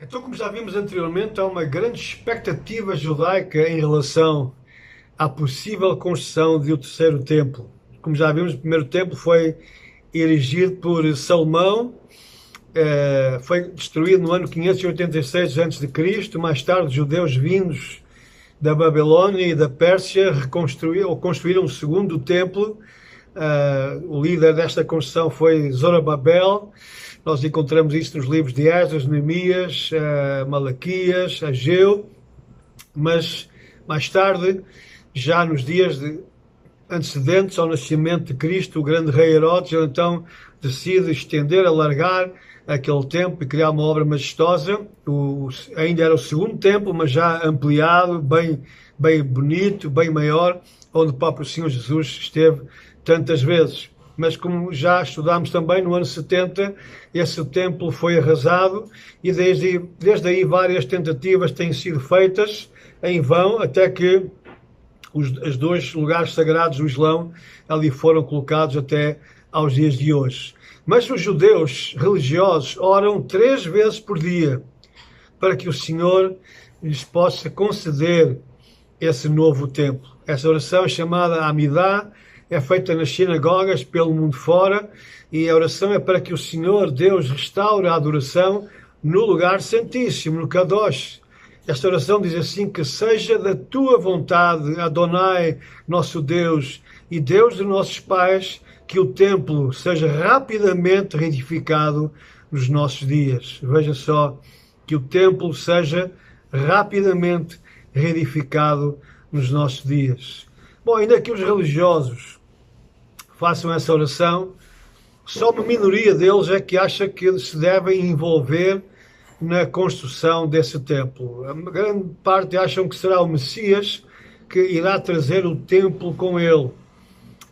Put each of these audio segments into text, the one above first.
Então, como já vimos anteriormente, há uma grande expectativa judaica em relação à possível construção de o terceiro templo. Como já vimos, o primeiro templo foi erigido por Salomão, foi destruído no ano 586 a.C. Mais tarde, os judeus vindos da Babilônia e da Pérsia construíram um segundo templo. O líder desta construção foi Zorobabel. Nós encontramos isso nos livros de Esdras, Neemias, Malaquias, Ageu, mas mais tarde, já nos dias antecedentes ao nascimento de Cristo, o grande rei Herodes, ele então decide estender, alargar aquele templo e criar uma obra majestosa. Ainda era o segundo templo, mas já ampliado, bem bonito, bem maior, onde o próprio Senhor Jesus esteve tantas vezes. Mas como já estudámos também, no ano 70, esse templo foi arrasado e desde aí várias tentativas têm sido feitas em vão, até que os dois lugares sagrados do Islão ali foram colocados até aos dias de hoje. Mas os judeus religiosos oram 3 vezes por dia para que o Senhor lhes possa conceder esse novo templo. Essa oração é chamada Amidah, é feita nas sinagogas pelo mundo fora, e a oração é para que o Senhor, Deus, restaure a adoração no lugar santíssimo, no Kadosh. Esta oração diz assim: que seja da tua vontade, Adonai, nosso Deus, e Deus de nossos pais, que o templo seja rapidamente reedificado nos nossos dias. Veja só, que o templo seja rapidamente reedificado nos nossos dias. Bom, ainda que os religiosos façam essa oração, só uma minoria deles é que acha que se devem envolver na construção desse templo. A grande parte acham que será o Messias que irá trazer o templo com ele.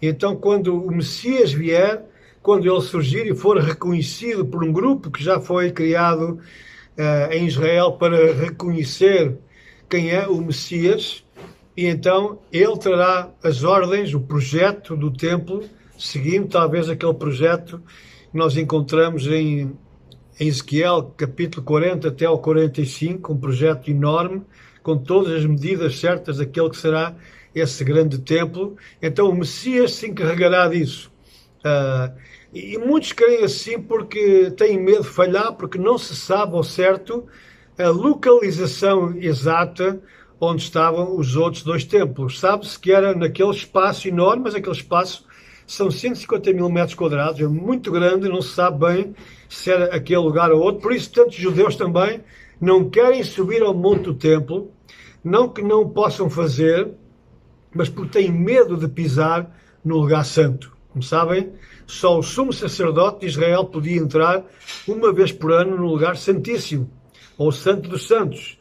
Então, quando o Messias vier, quando ele surgir e for reconhecido por um grupo que já foi criado em Israel para reconhecer quem é o Messias, e então ele trará as ordens, o projeto do templo, seguindo talvez aquele projeto que nós encontramos em Ezequiel, capítulo 40 até ao 45, um projeto enorme, com todas as medidas certas daquele que será esse grande templo. Então o Messias se encarregará disso. E muitos creem assim porque têm medo de falhar, porque não se sabe ao certo a localização exata onde estavam os outros 2 templos. Sabe-se que era naquele espaço enorme, mas aquele espaço são 150 mil metros quadrados, é muito grande, não se sabe bem se era aquele lugar ou outro. Por isso, tantos judeus também não querem subir ao monte do templo, não que não possam fazer, mas porque têm medo de pisar no lugar santo. Como sabem, só o sumo sacerdote de Israel podia entrar uma vez por ano no lugar santíssimo, ou santo dos santos.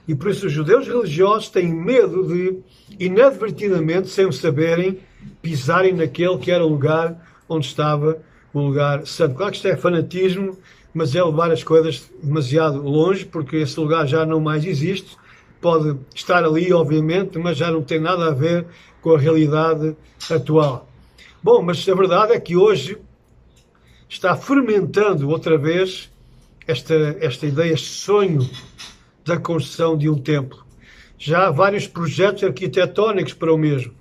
E por isso os judeus religiosos têm medo de, inadvertidamente, sem o saberem, pisarem naquele que era o lugar onde estava o lugar santo. Claro que isto é fanatismo, mas é levar as coisas demasiado longe, porque esse lugar já não mais existe. Pode estar ali, obviamente, mas já não tem nada a ver com a realidade atual. Bom, mas a verdade é que hoje está fermentando outra vez esta ideia, este sonho da construção de um templo. Já há vários projetos arquitetónicos para o mesmo.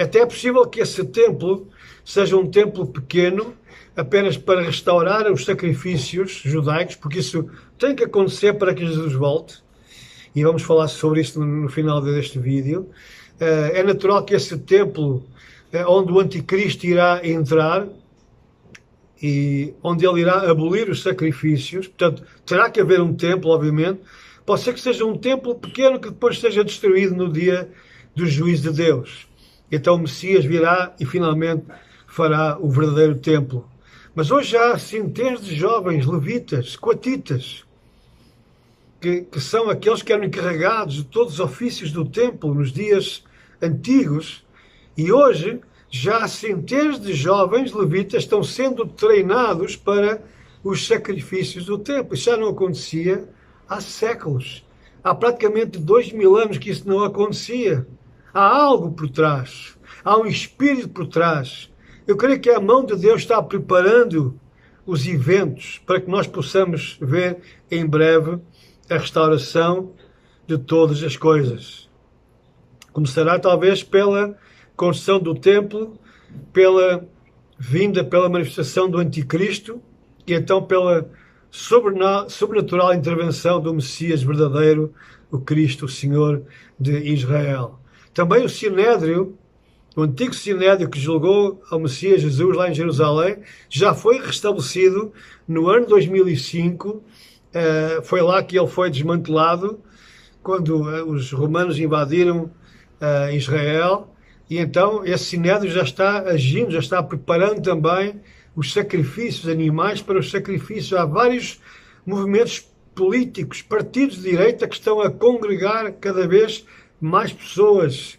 Até é possível que esse templo seja um templo pequeno, apenas para restaurar os sacrifícios judaicos, porque isso tem que acontecer para que Jesus volte, e vamos falar sobre isso no final deste vídeo. É natural que esse templo, onde o anticristo irá entrar, e onde ele irá abolir os sacrifícios, portanto, terá que haver um templo, obviamente. Pode ser que seja um templo pequeno que depois seja destruído no dia do juízo de Deus. Então o Messias virá e finalmente fará o verdadeiro templo. Mas hoje há centenas de jovens levitas, coatitas, que são aqueles que eram encarregados de todos os ofícios do templo nos dias antigos, e hoje já há centenas de jovens levitas estão sendo treinados para os sacrifícios do templo. Isso já não acontecia há séculos. Há praticamente 2000 anos que isso não acontecia. Há algo por trás. Há um espírito por trás. Eu creio que a mão de Deus está preparando os eventos para que nós possamos ver em breve a restauração de todas as coisas. Começará talvez pela construção do templo, pela vinda, pela manifestação do Anticristo e então pela sobrenatural intervenção do Messias verdadeiro, o Cristo, o Senhor de Israel. Também o Sinédrio, o antigo Sinédrio que julgou ao Messias Jesus lá em Jerusalém, já foi restabelecido no ano 2005. Foi lá que ele foi desmantelado, quando os romanos invadiram Israel, e então esse Sinédrio já está agindo, já está preparando também os sacrifícios animais para os sacrifícios. Há vários movimentos políticos, partidos de direita que estão a congregar cada vez mais pessoas,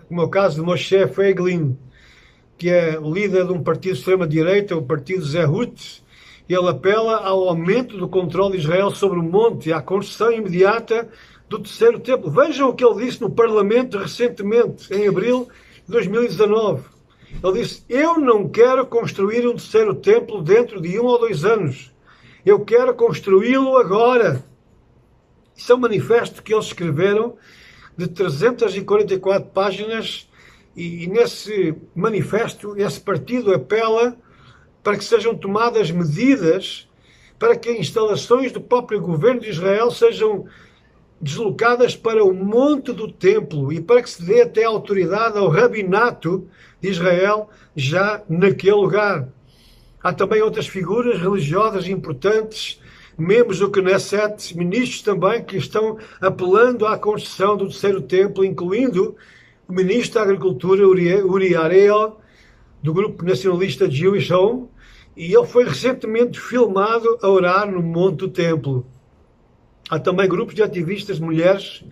como é o caso de Moshe Feiglin, que é o líder de um partido de extrema-direita, o partido Zehut. Ele apela ao aumento do controle de Israel sobre o monte, à construção imediata do terceiro templo. Vejam o que ele disse no Parlamento recentemente, em abril de 2019. Ele disse: eu não quero construir um terceiro templo dentro de 1 ou 2 anos. Eu quero construí-lo agora. Isso é um manifesto que eles escreveram de 344 páginas, e nesse manifesto esse partido apela para que sejam tomadas medidas para que instalações do próprio governo de Israel sejam deslocadas para o monte do templo e para que se dê até autoridade ao rabinato de Israel já naquele lugar. Há também outras figuras religiosas importantes, membros do Knesset, ministros também, que estão apelando à construção do terceiro templo, incluindo o ministro da Agricultura, Uri Ariel, do grupo nacionalista Jewish Home, e ele foi recentemente filmado a orar no monte do templo. Há também grupos de ativistas mulheres,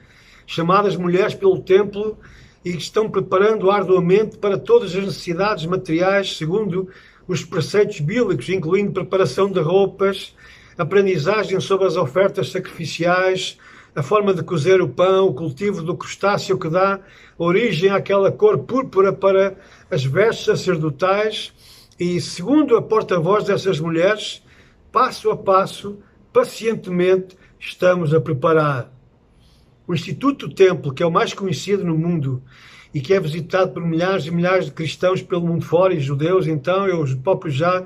chamadas Mulheres pelo Templo, e que estão preparando arduamente para todas as necessidades materiais, segundo os preceitos bíblicos, incluindo preparação de roupas, aprendizagem sobre as ofertas sacrificiais, a forma de cozer o pão, o cultivo do crustáceo que dá origem àquela cor púrpura para as vestes sacerdotais. E, segundo a porta-voz dessas mulheres, passo a passo, pacientemente, estamos a preparar. O Instituto do Templo, que é o mais conhecido no mundo e que é visitado por milhares e milhares de cristãos pelo mundo fora e judeus, então eu próprio já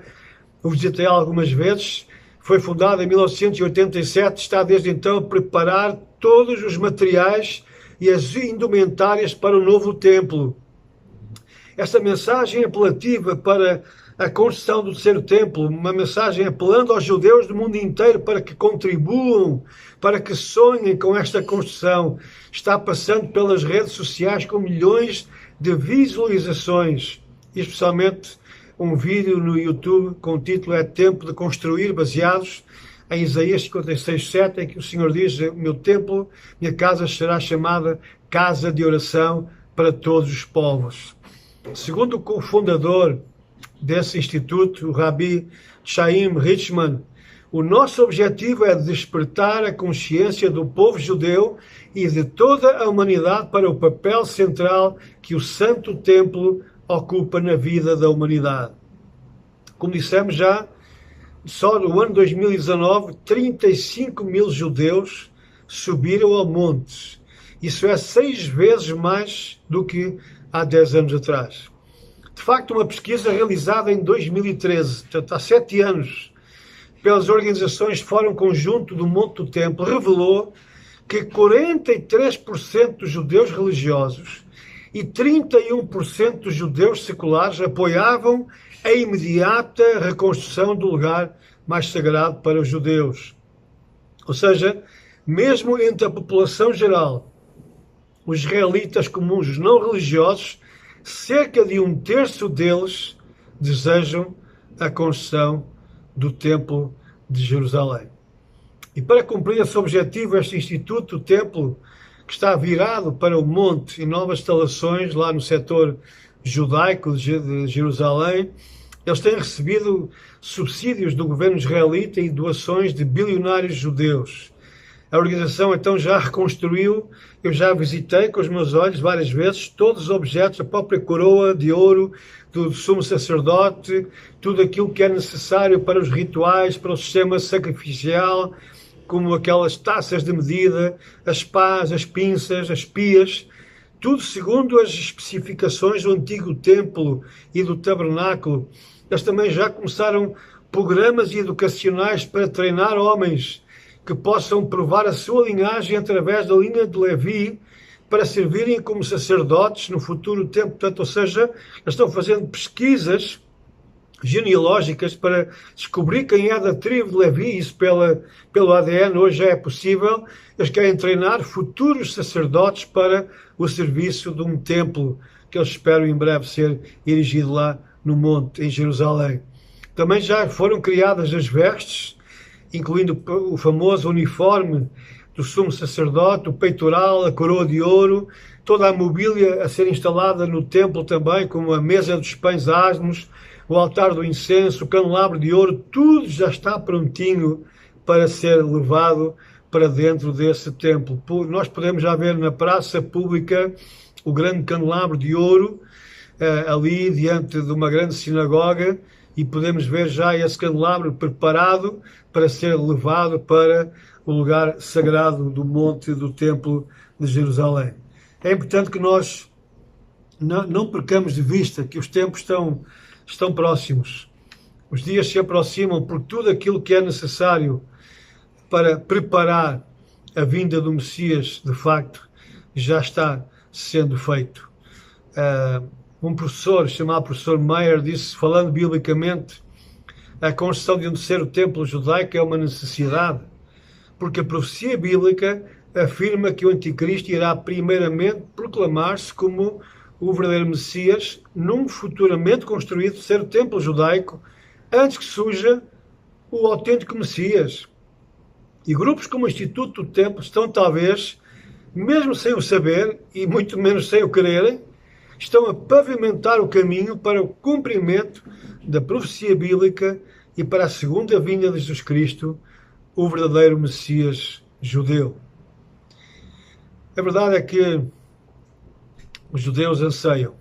o visitei algumas vezes, foi fundado em 1987, está desde então a preparar todos os materiais e as indumentárias para o novo templo. Esta mensagem apelativa para a construção do terceiro templo, uma mensagem apelando aos judeus do mundo inteiro para que contribuam, para que sonhem com esta construção, está passando pelas redes sociais com milhões de visualizações, especialmente um vídeo no YouTube com o título "É Tempo de Construir", baseados em Isaías 56:7, em que o Senhor diz: o meu templo, minha casa será chamada casa de oração para todos os povos. Segundo o cofundador desse instituto, o Rabbi Chaim Richman, o nosso objetivo é despertar a consciência do povo judeu e de toda a humanidade para o papel central que o Santo Templo ocupa na vida da humanidade. Como dissemos já, só no ano 2019, 35 mil judeus subiram ao monte. Isso é 6 vezes mais do que há 10 anos atrás. De facto, uma pesquisa realizada em 2013, portanto há 7 anos, pelas organizações Fórum Conjunto do Monte do Templo, revelou que 43% dos judeus religiosos e 31% dos judeus seculares apoiavam a imediata reconstrução do lugar mais sagrado para os judeus. Ou seja, mesmo entre a população geral, os israelitas comuns, os não religiosos, cerca de 1/3 deles desejam a construção do Templo de Jerusalém. E para cumprir esse objetivo, este Instituto, o Templo, que está virado para o monte em novas instalações lá no setor judaico de Jerusalém, eles têm recebido subsídios do governo israelita e doações de bilionários judeus. A organização então já reconstruiu, eu já visitei com os meus olhos várias vezes, todos os objetos, a própria coroa de ouro do sumo sacerdote, tudo aquilo que é necessário para os rituais, para o sistema sacrificial, como aquelas taças de medida, as pás, as pinças, as pias, tudo segundo as especificações do antigo templo e do tabernáculo. Eles também já começaram programas educacionais para treinar homens que possam provar a sua linhagem através da linha de Levi para servirem como sacerdotes no futuro tempo. Portanto, ou seja, eles estão fazendo pesquisas genealógicas para descobrir quem é da tribo de Levi. Isso pelo ADN hoje já é possível. Eles querem treinar futuros sacerdotes para o serviço de um templo que eles esperam em breve ser erigido lá no monte, em Jerusalém. Também já foram criadas as vestes, incluindo o famoso uniforme do sumo sacerdote, o peitoral, a coroa de ouro, toda a mobília a ser instalada no templo também, como a mesa dos pães asmos, o altar do incenso, o candelabro de ouro, tudo já está prontinho para ser levado para dentro desse templo. Nós podemos já ver na praça pública o grande candelabro de ouro, ali diante de uma grande sinagoga, e podemos ver já esse candelabro preparado para ser levado para o lugar sagrado do monte do templo de Jerusalém. É importante que nós não percamos de vista que os tempos estão próximos. Os dias se aproximam por tudo aquilo que é necessário para preparar a vinda do Messias, de facto, já está sendo feito. Um professor chamado professor Meyer disse, falando biblicamente, a construção de um terceiro templo judaico é uma necessidade, porque a profecia bíblica afirma que o anticristo irá primeiramente proclamar-se como o verdadeiro Messias num futuramente construído terceiro templo judaico, antes que surja o autêntico Messias. E grupos como o Instituto do Templo estão talvez, mesmo sem o saber e muito menos sem o quererem, estão a pavimentar o caminho para o cumprimento da profecia bíblica e para a segunda vinda de Jesus Cristo, o verdadeiro Messias judeu. A verdade é que os judeus anseiam,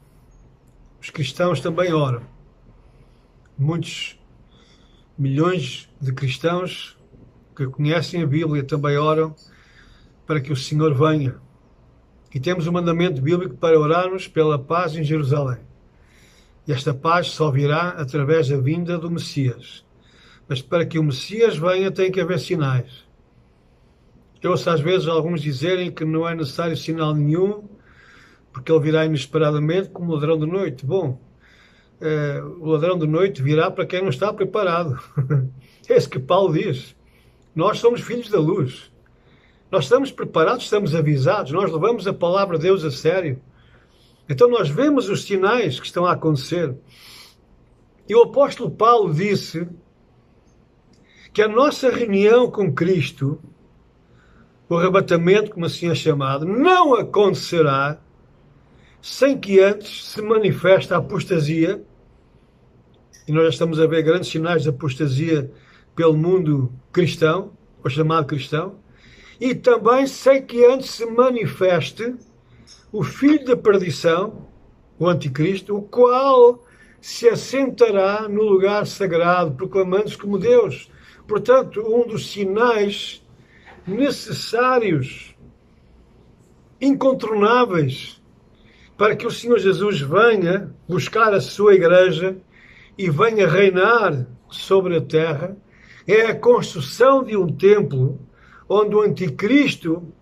os cristãos também oram. Muitos milhões de cristãos que conhecem a Bíblia também oram para que o Senhor venha. E temos um mandamento bíblico para orarmos pela paz em Jerusalém. E esta paz só virá através da vinda do Messias. Mas para que o Messias venha tem que haver sinais. Eu ouço às vezes alguns dizerem que não é necessário sinal nenhum, porque ele virá inesperadamente como o ladrão de noite. Bom, o ladrão de noite virá para quem não está preparado. É isso que Paulo diz. Nós somos filhos da luz. Nós estamos preparados, estamos avisados, nós levamos a palavra de Deus a sério. Então nós vemos os sinais que estão a acontecer. E o apóstolo Paulo disse que a nossa reunião com Cristo, o arrebatamento, como assim é chamado, não acontecerá sem que antes se manifeste a apostasia. E nós já estamos a ver grandes sinais de apostasia pelo mundo cristão, ou chamado cristão. E também sem que antes se manifeste o filho da perdição, o anticristo, o qual se assentará no lugar sagrado, proclamando-se como Deus. Portanto, um dos sinais necessários, incontornáveis, para que o Senhor Jesus venha buscar a sua igreja e venha reinar sobre a terra, é a construção de um templo onde o anticristo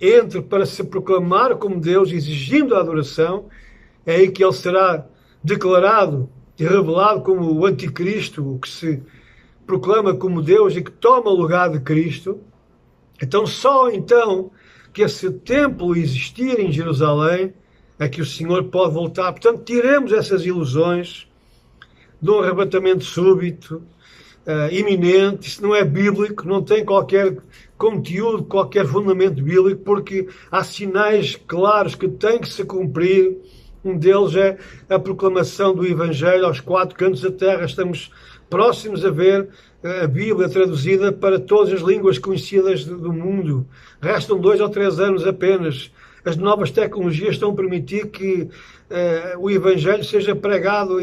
entre para se proclamar como Deus, exigindo a adoração. É aí que ele será declarado e revelado como o anticristo, o que se proclama como Deus e que toma o lugar de Cristo. Então, só então que esse templo existir em Jerusalém é que o Senhor pode voltar. Portanto, tiremos essas ilusões de um arrebatamento súbito, iminente. Isso não é bíblico, não tem qualquer conteúdo, qualquer fundamento bíblico, porque há sinais claros que têm que se cumprir. Um deles é a proclamação do Evangelho aos quatro cantos da terra. Estamos próximos a ver a Bíblia traduzida para todas as línguas conhecidas do mundo. Restam 2 ou 3 anos apenas. As novas tecnologias estão a permitir que o Evangelho seja pregado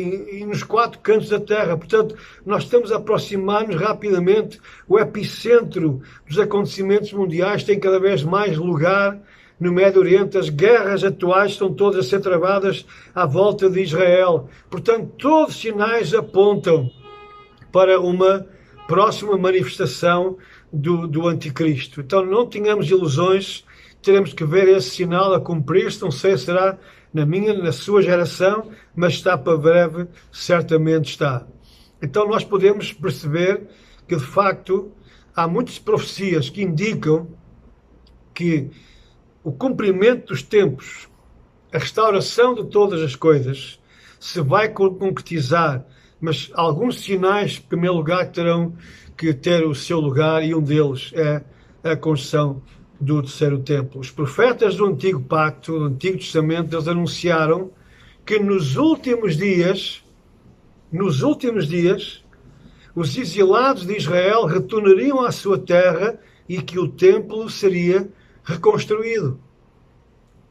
nos 4 cantos da terra. Portanto, nós estamos a aproximar-nos rapidamente. O epicentro dos acontecimentos mundiais tem cada vez mais lugar no Médio Oriente. As guerras atuais estão todas a ser travadas à volta de Israel. Portanto, todos os sinais apontam para uma próxima manifestação do Anticristo. Então, não tenhamos ilusões. Teremos que ver esse sinal a cumprir-se. Não sei se será na sua geração, mas está para breve, certamente está. Então nós podemos perceber que, de facto, há muitas profecias que indicam que o cumprimento dos tempos, a restauração de todas as coisas, se vai concretizar, mas alguns sinais, em primeiro lugar, terão que ter o seu lugar, e um deles é a construção do terceiro templo. Os profetas do Antigo Pacto, do Antigo Testamento, eles anunciaram que nos últimos dias, os exilados de Israel retornariam à sua terra e que o templo seria reconstruído.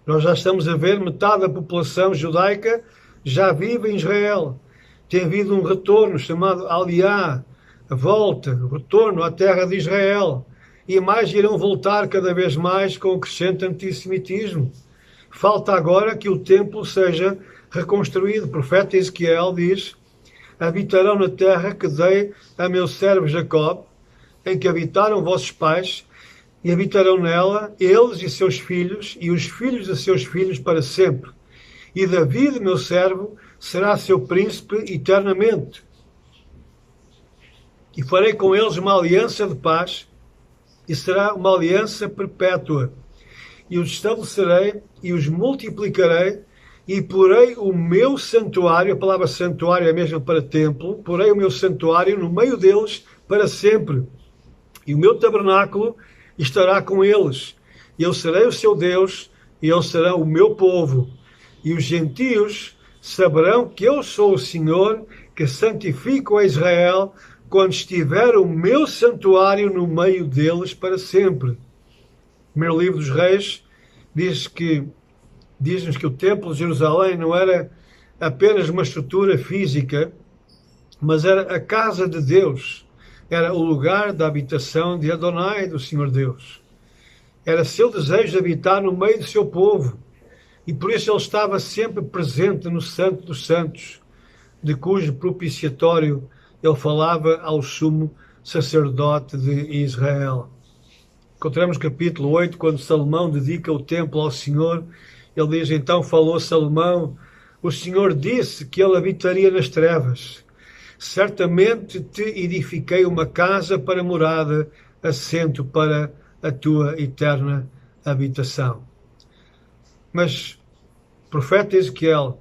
Nós já estamos a ver metade da população judaica já vive em Israel. Tem havido um retorno chamado Aliá, a volta, o retorno à terra de Israel. E mais irão voltar cada vez mais com o crescente antissemitismo. Falta agora que o templo seja reconstruído. O profeta Ezequiel diz: habitarão na terra que dei a meu servo Jacob, em que habitaram vossos pais, e habitarão nela eles e seus filhos, e os filhos de seus filhos para sempre. E David, meu servo, será seu príncipe eternamente. E farei com eles uma aliança de paz, e será uma aliança perpétua. E os estabelecerei e os multiplicarei, e porei o meu santuário, a palavra santuário é mesmo para templo, porei o meu santuário no meio deles para sempre. E o meu tabernáculo estará com eles. E eu serei o seu Deus, e eles serão o meu povo. E os gentios saberão que eu sou o Senhor, que santifico a Israel, quando estiver o meu santuário no meio deles para sempre. O primeiro livro dos Reis diz-nos que o templo de Jerusalém não era apenas uma estrutura física, mas era a casa de Deus. Era o lugar da habitação de Adonai, do Senhor Deus. Era seu desejo de habitar no meio do seu povo. E por isso ele estava sempre presente no Santo dos Santos, de cujo propiciatório ele falava ao sumo sacerdote de Israel. Encontramos no capítulo 8, quando Salomão dedica o templo ao Senhor, ele diz: então falou Salomão, o Senhor disse que ele habitaria nas trevas. Certamente te edifiquei uma casa para morada, assento para a tua eterna habitação. Mas o profeta Ezequiel,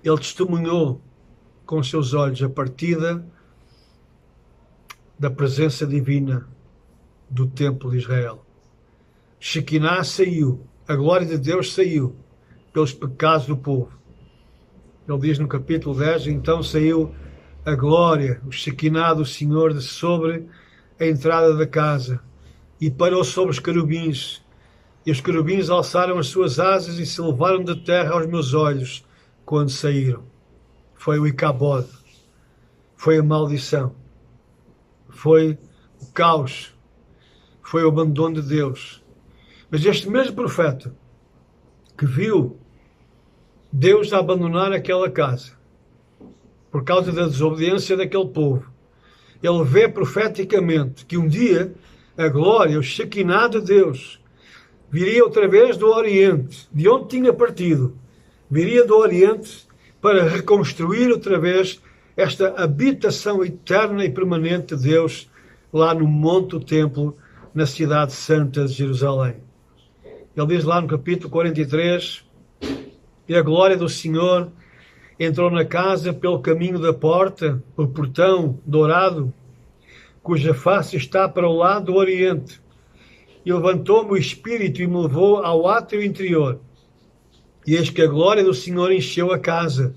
ele testemunhou com os seus olhos a partida da presença divina do templo de Israel. Shekinah saiu, a glória de Deus saiu pelos pecados do povo. Ele diz no capítulo 10, então saiu a glória, o Shekinah do Senhor de sobre a entrada da casa e parou sobre os querubins. E os querubins alçaram as suas asas e se levaram da terra aos meus olhos quando saíram. Foi o Icabod, foi a maldição, foi o caos, foi o abandono de Deus. Mas este mesmo profeta que viu Deus a abandonar aquela casa por causa da desobediência daquele povo, ele vê profeticamente que um dia a glória, o Shekinah de Deus, viria outra vez do Oriente, de onde tinha partido, viria do Oriente para reconstruir outra vez esta habitação eterna e permanente de Deus lá no Monte do Templo, na cidade santa de Jerusalém. Ele diz lá no capítulo 43, e a glória do Senhor entrou na casa pelo caminho da porta, pelo portão dourado, cuja face está para o lado do Oriente. E levantou-me o Espírito e me levou ao átrio interior. E eis que a glória do Senhor encheu a casa.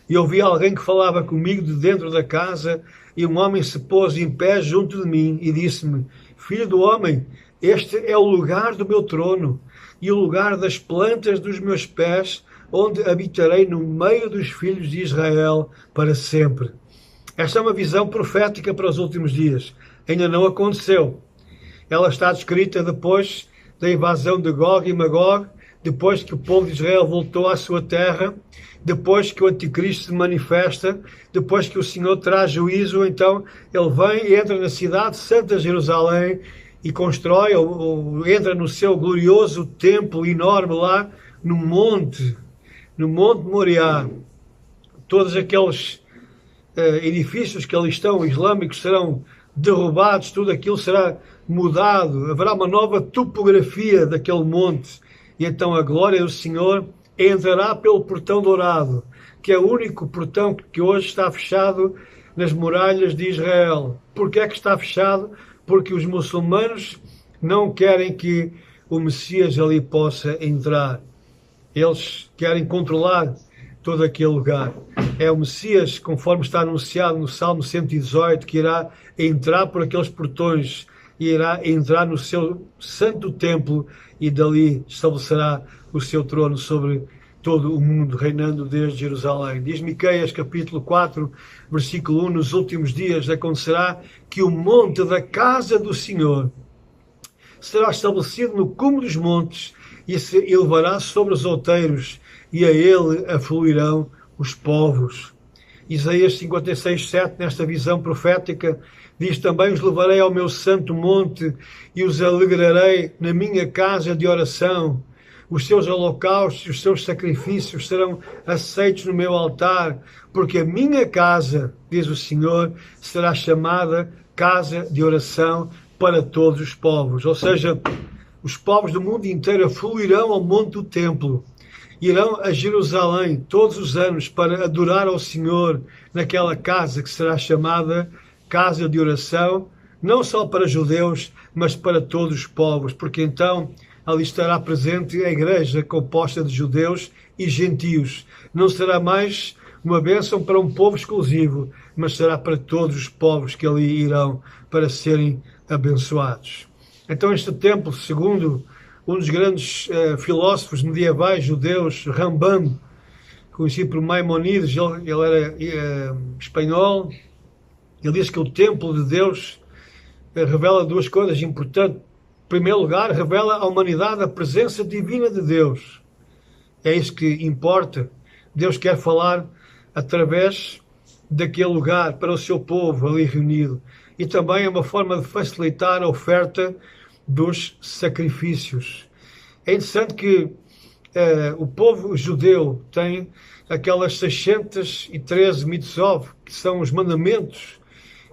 e ouvi alguém que falava comigo de dentro da casa, e um homem se pôs em pé junto de mim e disse-me: Filho do homem, este é o lugar do meu trono e o lugar das plantas dos meus pés, onde habitarei no meio dos filhos de Israel para sempre. Esta é uma visão profética para os últimos dias. Ainda não aconteceu. Ela está descrita depois da invasão de Gog e Magog, depois que o povo de Israel voltou à sua terra, depois que o anticristo se manifesta, depois que o Senhor traz juízo, então ele vem e entra na cidade santa de Jerusalém e constrói, ou entra no seu glorioso templo enorme lá no Monte Moriá. Todos aqueles edifícios que ali estão, islâmicos, serão derrubados, tudo aquilo será mudado, haverá uma nova topografia daquele monte, e então a glória do Senhor entrará pelo portão dourado, que é o único portão que hoje está fechado nas muralhas de Israel. Porquê é que está fechado? Porque os muçulmanos não querem que o Messias ali possa entrar. Eles querem controlar todo aquele lugar. É o Messias, conforme está anunciado no Salmo 118, que irá entrar por aqueles portões e irá entrar no seu santo templo e dali estabelecerá o seu trono sobre todo o mundo, reinando desde Jerusalém. Diz Miqueias, capítulo 4, versículo 1, nos últimos dias acontecerá que o monte da casa do Senhor será estabelecido no cume dos montes e se elevará sobre os outeiros, e a ele afluirão os povos. Isaías 56, 7, nesta visão profética, diz também: os levarei ao meu santo monte e os alegrarei na minha casa de oração. Os seus holocaustos e os seus sacrifícios serão aceitos no meu altar, porque a minha casa, diz o Senhor, será chamada casa de oração para todos os povos. Ou seja, os povos do mundo inteiro fluirão ao monte do templo, irão a Jerusalém todos os anos para adorar ao Senhor naquela casa que será chamada casa de oração, não só para judeus, mas para todos os povos, porque então ali estará presente a igreja composta de judeus e gentios. Não será mais uma bênção para um povo exclusivo, mas será para todos os povos que ali irão para serem abençoados. Então este templo, segundo um dos grandes filósofos medievais judeus, Rambam, conhecido por Maimonides, ele era espanhol, ele diz que o templo de Deus revela duas coisas importantes. Em primeiro lugar, revela à humanidade a presença divina de Deus. É isso que importa. Deus quer falar através daquele lugar para o seu povo ali reunido. E também é uma forma de facilitar a oferta dos sacrifícios. É interessante que o povo judeu tem aquelas 613 mitzvot, que são os mandamentos,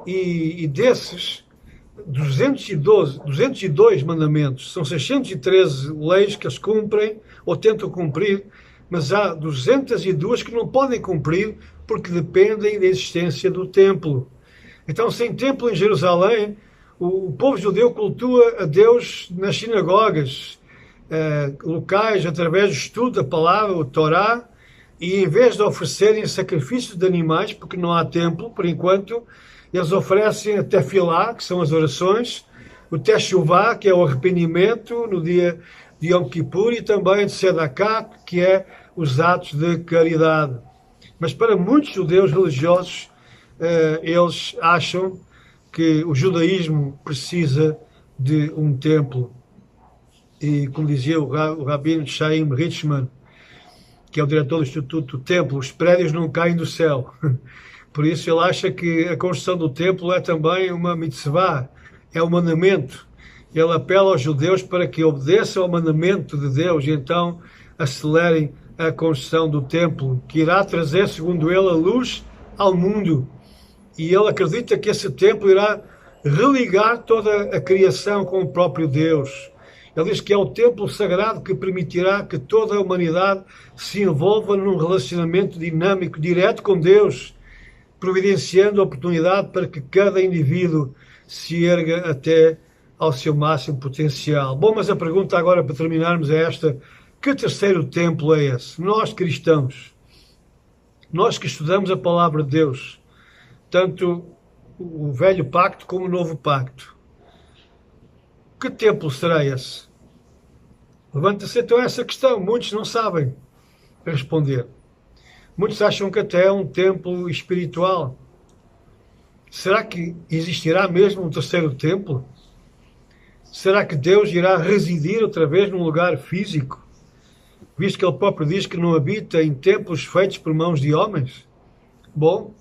e desses 202 mandamentos, são 613 leis que eles cumprem ou tentam cumprir, mas há 202 que não podem cumprir porque dependem da existência do templo. Então, sem templo em Jerusalém, o povo judeu cultua a Deus nas sinagogas, locais, através do estudo da palavra, o Torá, e em vez de oferecerem sacrifícios de animais, porque não há templo, por enquanto, eles oferecem a tefilá, que são as orações, o teshuvá, que é o arrependimento no dia de Yom Kippur, e também de Sedaká, que é os atos de caridade. Mas para muitos judeus religiosos, eles acham que o judaísmo precisa de um templo. E como dizia o rabino Chaim Richman, que é o diretor do Instituto do Templo, os prédios não caem do céu. Por isso ele acha que a construção do templo é também uma mitzvah, é um mandamento. Ele apela aos judeus para que obedeçam ao mandamento de Deus e então acelerem a construção do templo, que irá trazer, segundo ele, a luz ao mundo. E ele acredita que esse templo irá religar toda a criação com o próprio Deus. Ele diz que é o templo sagrado que permitirá que toda a humanidade se envolva num relacionamento dinâmico, direto com Deus, providenciando a oportunidade para que cada indivíduo se erga até ao seu máximo potencial. Bom, mas a pergunta agora para terminarmos é esta: que terceiro templo é esse? Nós cristãos nós que estudamos a palavra de Deus, tanto o velho pacto como o novo pacto, que templo será esse? Levanta-se então essa questão. Muitos não sabem responder. Muitos acham que até é um templo espiritual. Será que existirá mesmo um terceiro templo? Será que Deus irá residir outra vez num lugar físico? Visto que ele próprio diz que não habita em templos feitos por mãos de homens? Bom,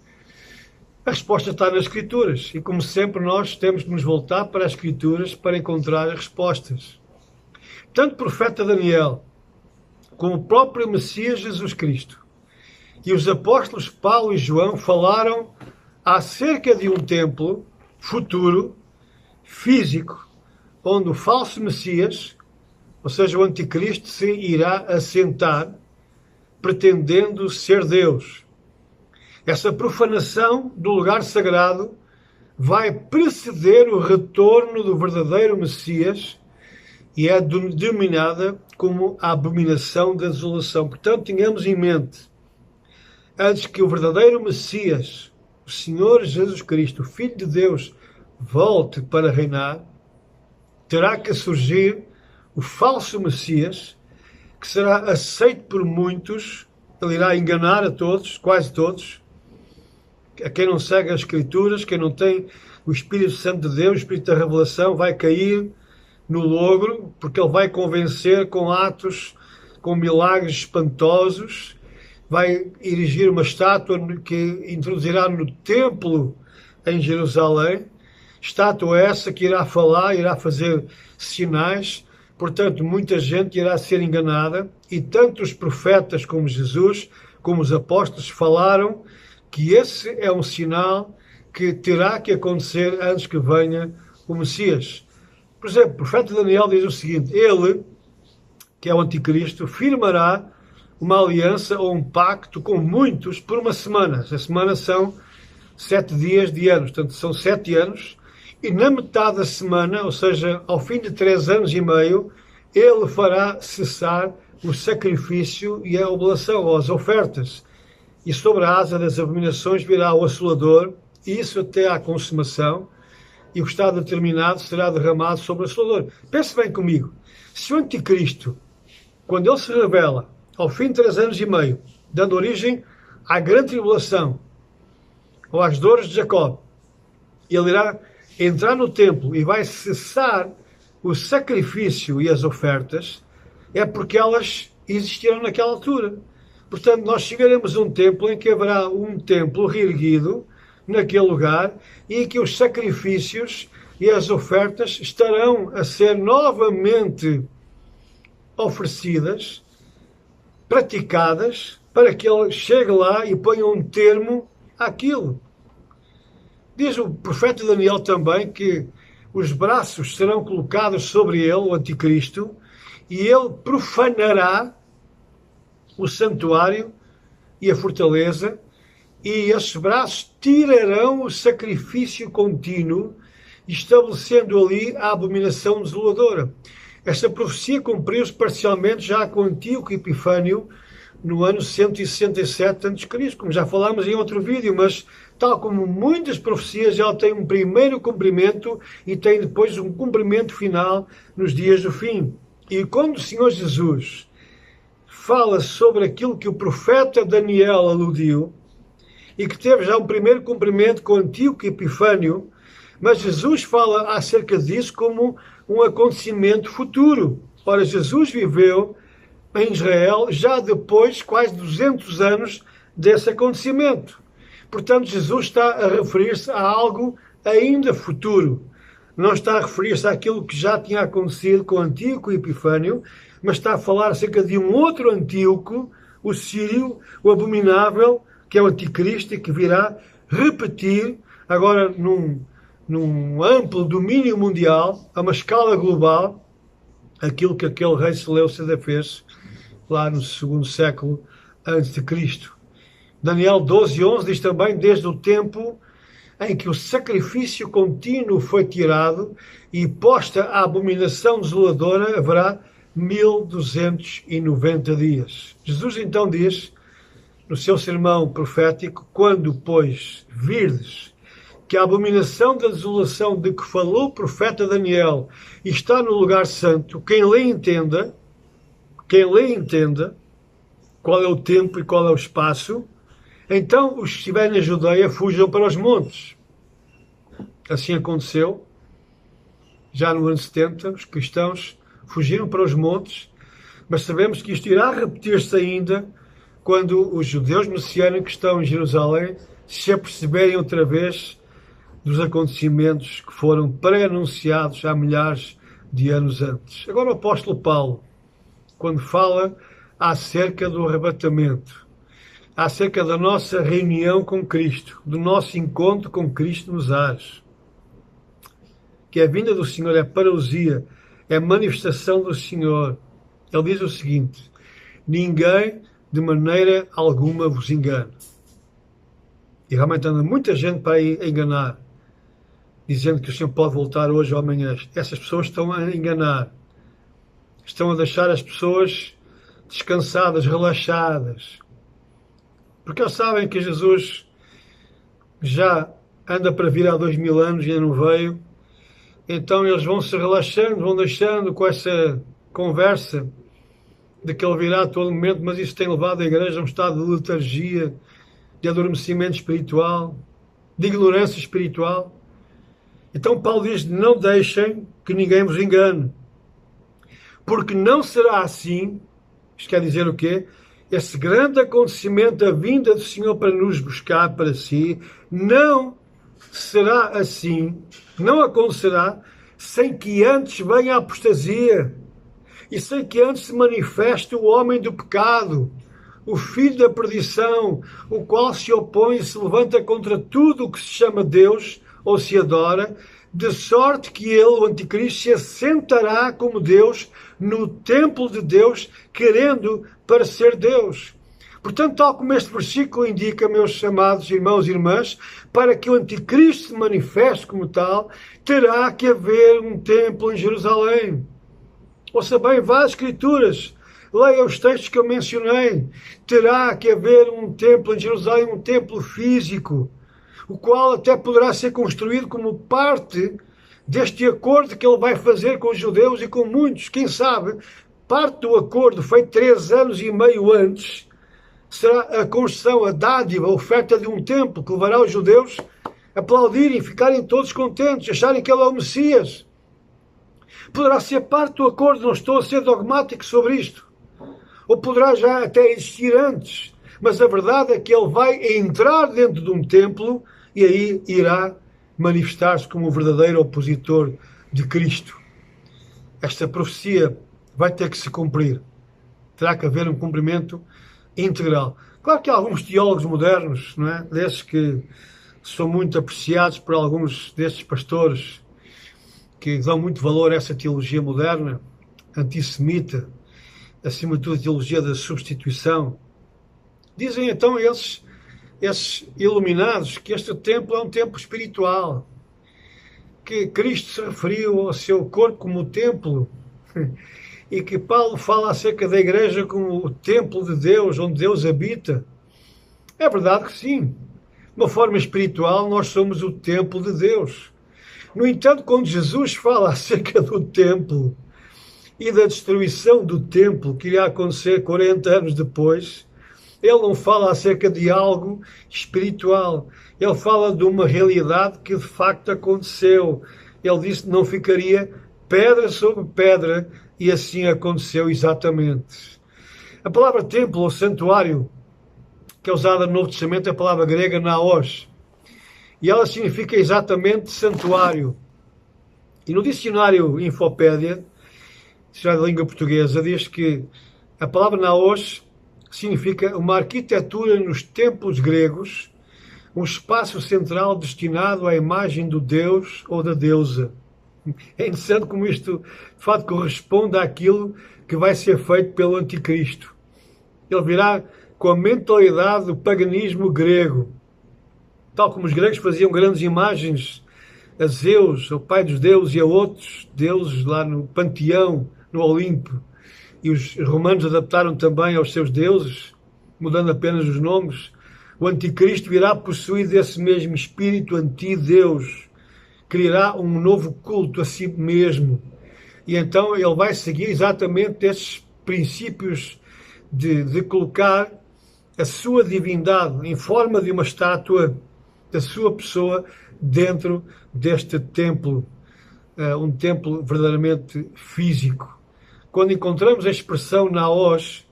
a resposta está nas Escrituras. E como sempre nós temos que nos voltar para as Escrituras para encontrar as respostas. Tanto o profeta Daniel, como o próprio Messias Jesus Cristo, e os apóstolos Paulo e João falaram acerca de um templo futuro, físico, onde o falso Messias, ou seja, o anticristo, se irá assentar, pretendendo ser Deus. Essa profanação do lugar sagrado vai preceder o retorno do verdadeiro Messias e é denominada como a abominação da desolação. Portanto, tenhamos em mente, antes que o verdadeiro Messias, o Senhor Jesus Cristo, o Filho de Deus, volte para reinar, terá que surgir o falso Messias, que será aceito por muitos. Ele irá enganar a todos, quase todos, a quem não segue as Escrituras, quem não tem o Espírito Santo de Deus, o Espírito da Revelação, vai cair no logro, porque ele vai convencer com atos, com milagres espantosos, vai erigir uma estátua que introduzirá no templo em Jerusalém, estátua essa que irá falar, irá fazer sinais, portanto muita gente irá ser enganada, e tanto os profetas como Jesus, como os apóstolos falaram que esse é um sinal que terá que acontecer antes que venha o Messias. Por exemplo, o profeta Daniel diz o seguinte: ele, que é o anticristo, firmará uma aliança ou um pacto com muitos por uma semana. Essa semana são 7 dias de anos, portanto são 7 anos, e na metade da semana, ou seja, ao fim de 3 anos e meio, ele fará cessar o sacrifício e a oblação, ou as ofertas. E sobre a asa das abominações virá o assolador, e isso até à consumação, e o que está determinado será derramado sobre o assolador. Pense bem comigo, se o anticristo, quando ele se revela, ao fim de 3 anos e meio, dando origem à grande tribulação, ou às dores de Jacó, ele irá entrar no templo e vai cessar o sacrifício e as ofertas, é porque elas existiram naquela altura. Portanto, nós chegaremos a um templo em que haverá um templo reerguido naquele lugar e que os sacrifícios e as ofertas estarão a ser novamente oferecidas, praticadas, para que ele chegue lá e ponha um termo àquilo. Diz o profeta Daniel também que os braços serão colocados sobre ele, o anticristo, e ele profanará o santuário e a fortaleza, e esses braços tirarão o sacrifício contínuo, estabelecendo ali a abominação desoladora. Esta profecia cumpriu-se parcialmente já com Antíoco Epifânio, no ano 167 a.C., como já falámos em outro vídeo, mas tal como muitas profecias, ela tem um primeiro cumprimento e tem depois um cumprimento final nos dias do fim. E quando o Senhor Jesus fala sobre aquilo que o profeta Daniel aludiu, e que teve já um primeiro cumprimento com Antíoco Epifânio, mas Jesus fala acerca disso como um acontecimento futuro. Ora, Jesus viveu em Israel já depois, quase 200 anos desse acontecimento. Portanto, Jesus está a referir-se a algo ainda futuro. Não está a referir-se àquilo que já tinha acontecido com Antíoco Epifânio, mas está a falar acerca de um outro Antíoco, o Sírio, o abominável, que é o anticristo e que virá repetir, agora num amplo domínio mundial, a uma escala global, aquilo que aquele rei Seleucida fez lá no 2º século antes de Cristo. Daniel 12:11 diz também: desde o tempo em que o sacrifício contínuo foi tirado e posta a abominação desoladora, haverá 1290 dias. Jesus então diz, no seu sermão profético: quando, pois, virdes que a abominação da desolação de que falou o profeta Daniel está no lugar santo, quem lê entenda qual é o tempo e qual é o espaço, então os que estiverem na Judeia fujam para os montes. Assim aconteceu, já no ano 70, os cristãos fugiram para os montes, mas sabemos que isto irá repetir-se ainda quando os judeus messiânicos que estão em Jerusalém se aperceberem outra vez dos acontecimentos que foram pré-anunciados há milhares de anos antes. Agora o apóstolo Paulo, quando fala acerca do arrebatamento, acerca da nossa reunião com Cristo, do nosso encontro com Cristo nos ares, que a vinda do Senhor é parousia, é manifestação do Senhor, ele diz o seguinte: ninguém de maneira alguma vos engane. E realmente anda muita gente para aí a enganar, dizendo que o Senhor pode voltar hoje ou amanhã. Essas pessoas estão a enganar. Estão a deixar as pessoas descansadas, relaxadas. Porque eles sabem que Jesus já anda para vir há 2000 anos e ainda não veio. Então eles vão se relaxando, vão deixando com essa conversa de que ele virá a todo momento, mas isso tem levado a igreja a um estado de letargia, de adormecimento espiritual, de ignorância espiritual. Então Paulo diz: não deixem que ninguém vos engane, porque não será assim. Isto quer dizer o quê? Esse grande acontecimento, a vinda do Senhor para nos buscar para si, não será assim, não acontecerá sem que antes venha a apostasia e sem que antes se manifeste o homem do pecado, o filho da perdição, o qual se opõe e se levanta contra tudo o que se chama Deus ou se adora, de sorte que ele, o anticristo, se assentará como Deus no templo de Deus, querendo parecer Deus. Portanto, tal como este versículo indica, meus amados irmãos e irmãs, para que o anticristo se manifeste como tal, terá que haver um templo em Jerusalém. Ouça bem, vá às Escrituras, leia os textos que eu mencionei. Terá que haver um templo em Jerusalém, um templo físico, o qual até poderá ser construído como parte deste acordo que ele vai fazer com os judeus e com muitos. Quem sabe, parte do acordo feito 3 anos e meio antes será a construção, a dádiva, a oferta de um templo que levará os judeus a aplaudirem, ficarem todos contentes, acharem que ele é o Messias. Poderá ser parte do acordo, não estou a ser dogmático sobre isto. Ou poderá já até existir antes. Mas a verdade é que ele vai entrar dentro de um templo e aí irá manifestar-se como o verdadeiro opositor de Cristo. Esta profecia vai ter que se cumprir. Terá que haver um cumprimento integral. Claro que há alguns teólogos modernos, não é? Desses que são muito apreciados por alguns destes pastores, que dão muito valor a essa teologia moderna, antissemita, acima de tudo a teologia da substituição. Dizem então esses iluminados que este templo é um templo espiritual, que Cristo se referiu ao seu corpo como o templo, e que Paulo fala acerca da igreja como o templo de Deus, onde Deus habita. É verdade que sim. De uma forma espiritual, nós somos o templo de Deus. No entanto, quando Jesus fala acerca do templo e da destruição do templo, que irá acontecer 40 anos depois, ele não fala acerca de algo espiritual. Ele fala de uma realidade que de facto aconteceu. Ele disse que não ficaria pedra sobre pedra, e assim aconteceu exatamente. A palavra templo ou santuário, que é usada no Novo Testamento, é a palavra grega naos, e ela significa exatamente santuário. E no dicionário Infopédia, dicionário da língua portuguesa, diz que a palavra naos significa uma arquitetura nos templos gregos, um espaço central destinado à imagem do Deus ou da deusa. É interessante como isto, de fato, corresponde àquilo que vai ser feito pelo anticristo. Ele virá com a mentalidade do paganismo grego. Tal como os gregos faziam grandes imagens a Zeus, ao pai dos deuses, e a outros deuses lá no panteão, no Olimpo. E os romanos adaptaram também aos seus deuses, mudando apenas os nomes, o anticristo virá possuído desse mesmo espírito anti-Deus, criará um novo culto a si mesmo. E então ele vai seguir exatamente esses princípios de colocar a sua divindade em forma de uma estátua da sua pessoa dentro deste templo, um templo verdadeiramente físico. Quando encontramos a expressão naos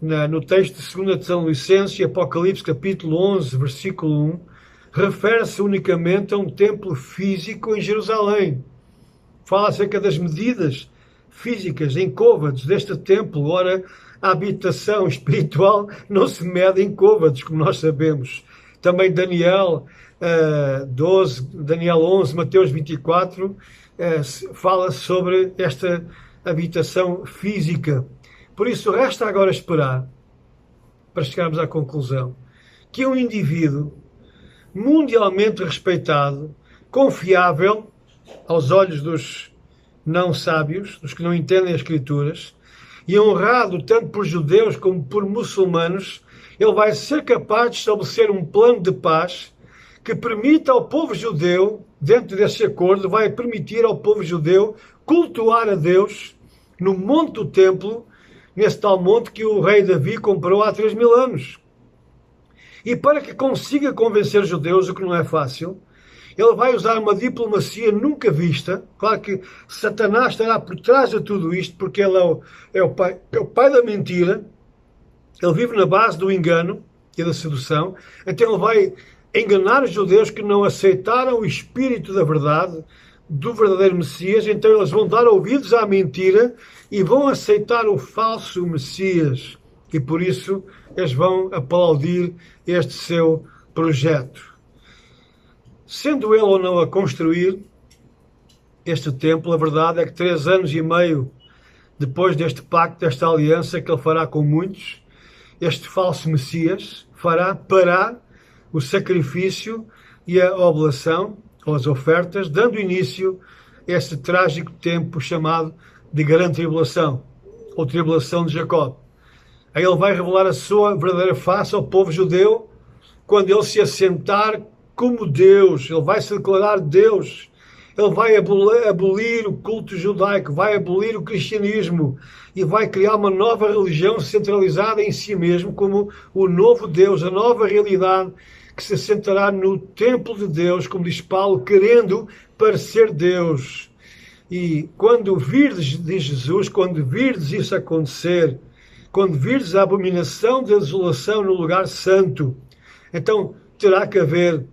no texto de 2 Tessalonicenses, Apocalipse capítulo 11, versículo 1, refere-se unicamente a um templo físico em Jerusalém. Fala acerca das medidas físicas em côvados deste templo. Ora, a habitação espiritual não se mede em côvados, como nós sabemos. Também Daniel 12, Daniel 11, Mateus 24, fala sobre esta habitação física. Por isso, resta agora esperar, para chegarmos à conclusão, que um indivíduo mundialmente respeitado, confiável, aos olhos dos não sábios, dos que não entendem as Escrituras, e honrado tanto por judeus como por muçulmanos, ele vai ser capaz de estabelecer um plano de paz que permita ao povo judeu, dentro desse acordo, vai permitir ao povo judeu cultuar a Deus no monte do templo, nesse tal monte que o rei Davi comprou há 3000 anos. E para que consiga convencer os judeus, o que não é fácil, ele vai usar uma diplomacia nunca vista. Claro que Satanás estará por trás de tudo isto, porque ele é o pai da mentira. Ele vive na base do engano e da sedução. Então ele vai enganar os judeus que não aceitaram o espírito da verdade, do verdadeiro Messias. Então eles vão dar ouvidos à mentira e vão aceitar o falso Messias. E por isso eles vão aplaudir este seu projeto. Sendo ele ou não a construir este templo, a verdade é que 3 anos e meio depois deste pacto, desta aliança que ele fará com muitos, este falso Messias fará o sacrifício e a oblação, ou as ofertas, dando início a este trágico tempo chamado de grande tribulação, ou tribulação de Jacó. Aí ele vai revelar a sua verdadeira face ao povo judeu, quando ele se assentar como Deus. Ele vai se declarar Deus. Ele vai abolir o culto judaico, vai abolir o cristianismo e vai criar uma nova religião centralizada em si mesmo como o novo Deus, a nova realidade que se assentará no templo de Deus, como diz Paulo, querendo parecer Deus. E quando virdes, diz Jesus, quando virdes isso acontecer, quando virdes a abominação da desolação no lugar santo, então terá que haver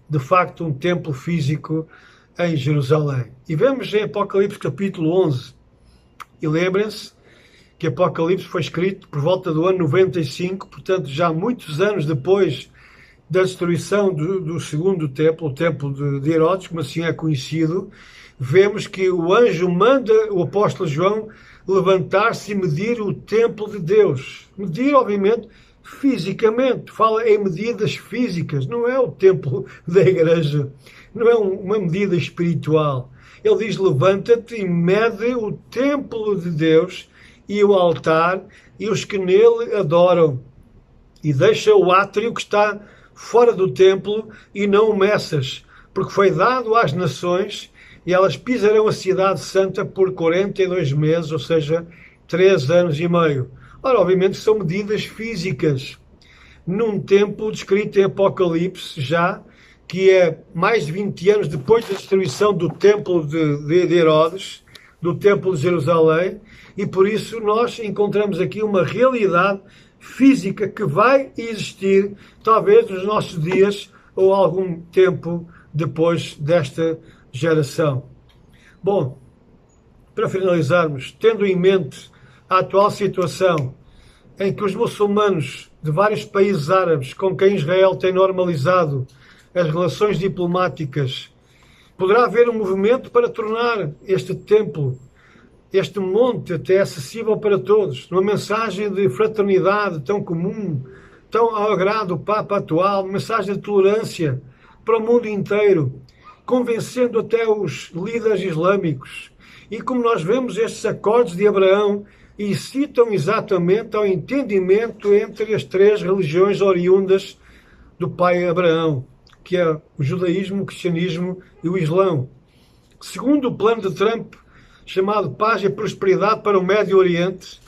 de facto um templo físico em Jerusalém. E vemos em Apocalipse capítulo 11, e lembrem-se que Apocalipse foi escrito por volta do ano 95, portanto já muitos anos depois da destruição do segundo templo, o templo de Herodes, como assim é conhecido. Vemos que o anjo manda o apóstolo João levantar-se e medir o templo de Deus. Medir, obviamente, fisicamente. Fala em medidas físicas. Não é o templo da igreja. Não é uma medida espiritual. Ele diz, levanta-te e mede o templo de Deus e o altar e os que nele adoram. E deixa o átrio que está fora do templo e não o meças, porque foi dado às nações e elas pisarão a cidade santa por 42 meses, ou seja, 3 anos e meio. Ora, obviamente são medidas físicas. Num tempo descrito em Apocalipse, já, que é mais de 20 anos depois da destruição do templo de Herodes, do templo de Jerusalém, e por isso nós encontramos aqui uma realidade física que vai existir, talvez nos nossos dias, ou algum tempo depois desta geração. Bom, para finalizarmos, tendo em mente a atual situação em que os muçulmanos de vários países árabes com quem Israel tem normalizado as relações diplomáticas, poderá haver um movimento para tornar este templo, este monte até acessível para todos, numa mensagem de fraternidade tão comum, tão ao agrado do Papa atual, uma mensagem de tolerância para o mundo inteiro, convencendo até os líderes islâmicos. E como nós vemos estes acordos de Abraão incitam exatamente ao entendimento entre as três religiões oriundas do pai Abraão, que é o judaísmo, o cristianismo e o islão. Segundo o plano de Trump, chamado Paz e Prosperidade para o Médio Oriente,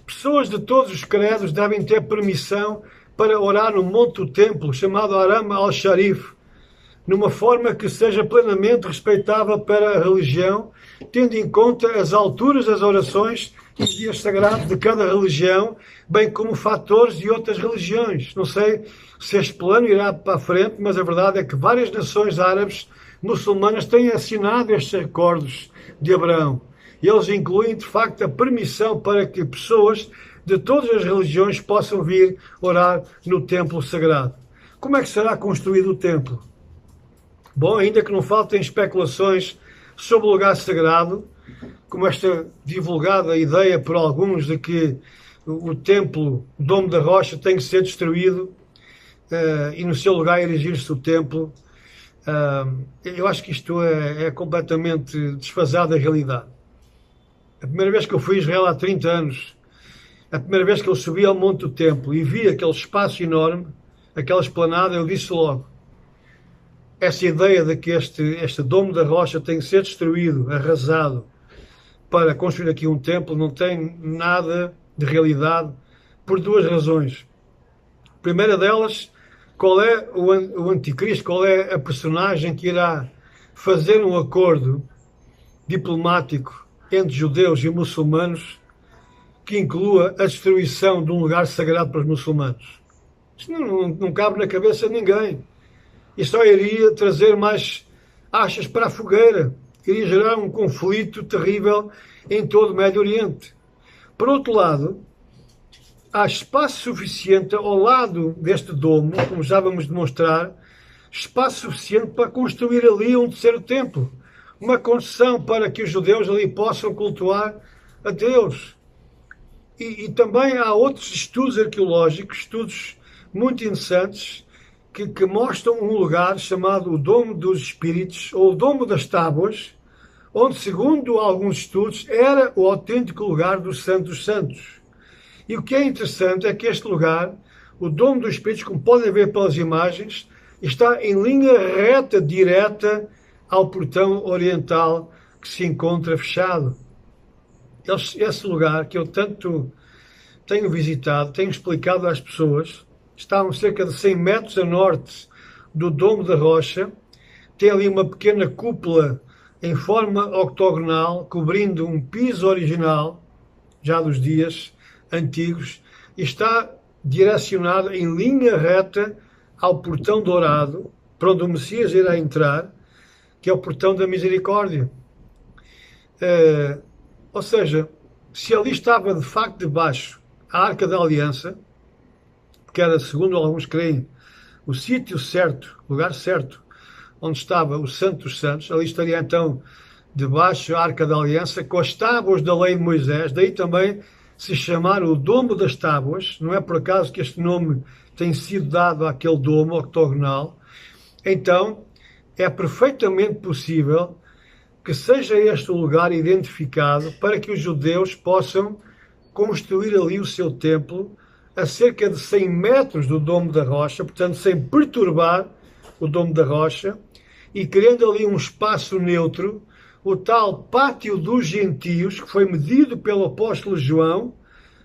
pessoas de todos os credos devem ter permissão para orar no Monte do Templo, chamado Haram al-Sharif, numa forma que seja plenamente respeitável para a religião, tendo em conta as alturas das orações e os dias sagrados de cada religião, bem como fatores de outras religiões. Não sei se este plano irá para a frente, mas a verdade é que várias nações árabes muçulmanas têm assinado estes acordos de Abraão. E eles incluem, de facto, a permissão para que pessoas de todas as religiões possam vir orar no templo sagrado. Como é que será construído o templo? Bom, ainda que não faltem especulações sobre o lugar sagrado, como esta divulgada ideia por alguns de que o templo, o Domo da Rocha, tem que ser destruído e no seu lugar erigir-se o templo, eu acho que isto é completamente desfasado da realidade. A primeira vez que eu fui a Israel há 30 anos, a primeira vez que eu subi ao Monte do Templo e vi aquele espaço enorme, aquela esplanada, eu disse logo, essa ideia de que este Domo da Rocha tem que ser destruído, arrasado, para construir aqui um templo, não tem nada de realidade, por duas razões. A primeira delas, qual é o anticristo, qual é a personagem que irá fazer um acordo diplomático entre judeus e muçulmanos que inclua a destruição de um lugar sagrado para os muçulmanos? Isso não cabe na cabeça de ninguém. E só iria trazer mais achas para a fogueira, iria gerar um conflito terrível em todo o Médio Oriente. Por outro lado, há espaço suficiente ao lado deste domo, como já vamos demonstrar, espaço suficiente para construir ali um terceiro templo, uma construção para que os judeus ali possam cultuar a Deus. E também há outros estudos arqueológicos, estudos muito interessantes, que mostram um lugar chamado o Domo dos Espíritos, ou o Domo das Tábuas, onde, segundo alguns estudos, era o autêntico lugar do Santo dos Santos. E o que é interessante é que este lugar, o Domo dos Espíritos, como podem ver pelas imagens, está em linha reta, direta, ao portão oriental que se encontra fechado. Esse lugar que eu tanto tenho visitado, tenho explicado às pessoas, está a cerca de 100 metros a norte do Domo da Rocha, tem ali uma pequena cúpula em forma octogonal, cobrindo um piso original, já dos dias antigos, e está direcionado em linha reta ao portão dourado, para onde o Messias irá entrar, que é o portão da misericórdia. Ou seja, se ali estava de facto debaixo a Arca da Aliança, que era, segundo alguns creem, o sítio certo, o lugar certo, onde estava o Santo dos Santos, ali estaria então debaixo a Arca da Aliança, com as tábuas da lei de Moisés, daí também se chamar o Domo das Tábuas, não é por acaso que este nome tem sido dado àquele domo octogonal. Então, é perfeitamente possível que seja este o lugar identificado para que os judeus possam construir ali o seu templo a cerca de 100 metros do Domo da Rocha, portanto, sem perturbar o Domo da Rocha, e criando ali um espaço neutro, o tal Pátio dos Gentios, que foi medido pelo apóstolo João,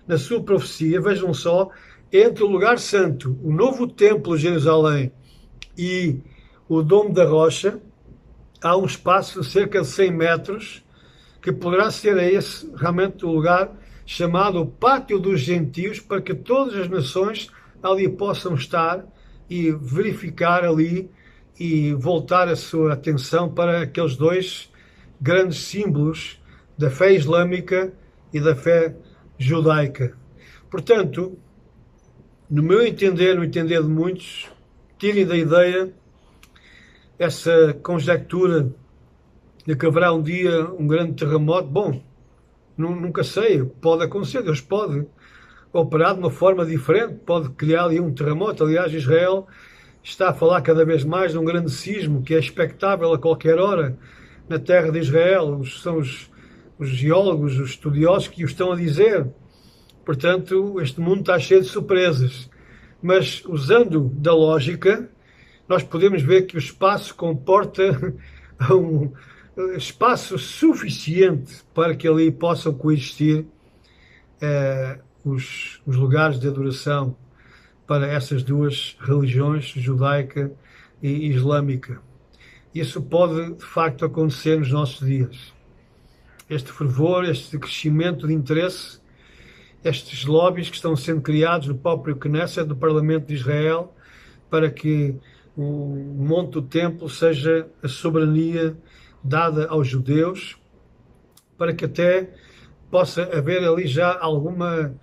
na sua profecia, vejam só, entre o lugar santo, o novo templo de Jerusalém e o Domo da Rocha, há um espaço de cerca de 100 metros, que poderá ser esse realmente o lugar chamado Pátio dos Gentios, para que todas as nações ali possam estar e verificar ali e voltar a sua atenção para aqueles dois grandes símbolos da fé islâmica e da fé judaica. Portanto, no meu entender, no entender de muitos, tirem da ideia essa conjectura de que haverá um dia um grande terremoto. Bom, nunca sei, pode acontecer, Deus pode operar de uma forma diferente, pode criar ali um terremoto. Aliás, Israel está a falar cada vez mais de um grande sismo que é expectável a qualquer hora na terra de Israel. São os os geólogos, os estudiosos que o estão a dizer. Portanto, este mundo está cheio de surpresas. Mas, usando da lógica, nós podemos ver que o espaço comporta um espaço suficiente para que ali possam coexistir os lugares de adoração para essas duas religiões, judaica e islâmica. Isso pode, de facto, acontecer nos nossos dias. Este fervor, este crescimento de interesse, estes lobbies que estão sendo criados no próprio Knesset, do Parlamento de Israel, para que o monte do templo seja a soberania dada aos judeus, para que até possa haver ali já alguma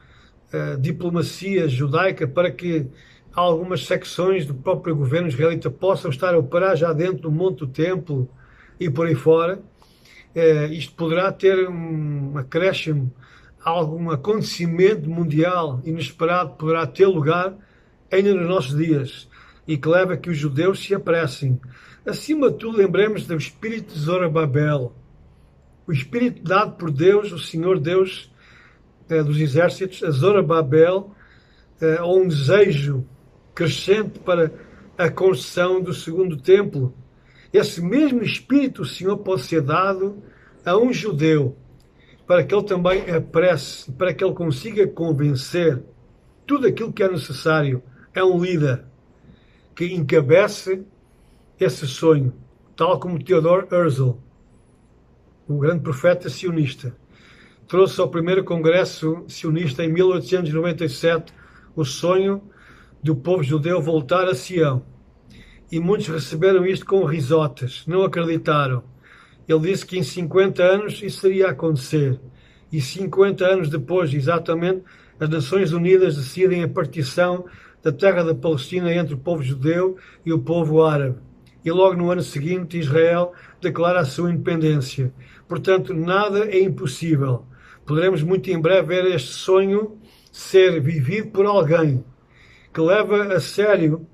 diplomacia judaica para que algumas secções do próprio governo israelita possam estar a operar já dentro do monte do templo e por aí fora. Isto poderá ter um acréscimo, algum acontecimento mundial inesperado poderá ter lugar ainda nos nossos dias e que leva a que os judeus se apressem. Acima de tudo, lembremos do espírito de Zorobabel, o espírito dado por Deus, o Senhor Deus dos exércitos, a Zorobabel, ou um desejo crescente para a construção do segundo templo. Esse mesmo espírito, o Senhor, pode ser dado a um judeu, para que ele também apresse, para que ele consiga convencer tudo aquilo que é necessário. É um líder que encabece esse sonho, tal como Theodor Herzl, o grande profeta sionista. Trouxe ao primeiro congresso sionista em 1897 o sonho do povo judeu voltar a Sião. E muitos receberam isto com risotas, não acreditaram. Ele disse que em 50 anos isso iria acontecer. E 50 anos depois, exatamente, as Nações Unidas decidem a partição da terra da Palestina entre o povo judeu e o povo árabe. E logo no ano seguinte, Israel declara a sua independência. Portanto, nada é impossível. Poderemos muito em breve ver este sonho ser vivido por alguém que leva a sério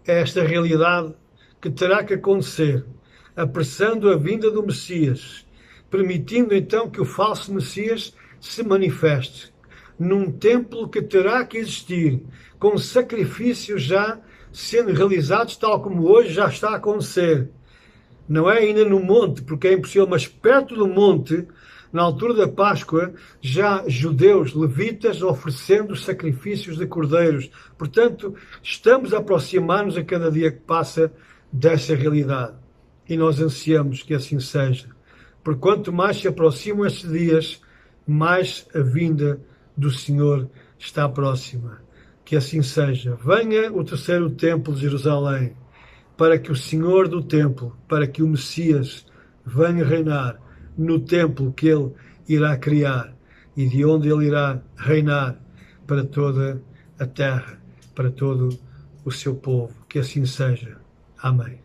esta realidade que terá que acontecer, apressando a vinda do Messias, permitindo então que o falso Messias se manifeste num templo que terá que existir, com sacrifícios já sendo realizados, tal como hoje já está a acontecer. Não é ainda no monte, porque é impossível, mas perto do monte, na altura da Páscoa, já judeus, levitas, oferecendo sacrifícios de cordeiros. Portanto, estamos a aproximar-nos a cada dia que passa dessa realidade. E nós ansiamos que assim seja. Porque quanto mais se aproximam estes dias, mais a vinda do Senhor está próxima. Que assim seja. Venha o terceiro templo de Jerusalém, para que o Senhor do templo, para que o Messias venha reinar no templo que ele irá criar e de onde ele irá reinar para toda a terra, para todo o seu povo. Que assim seja. Amém.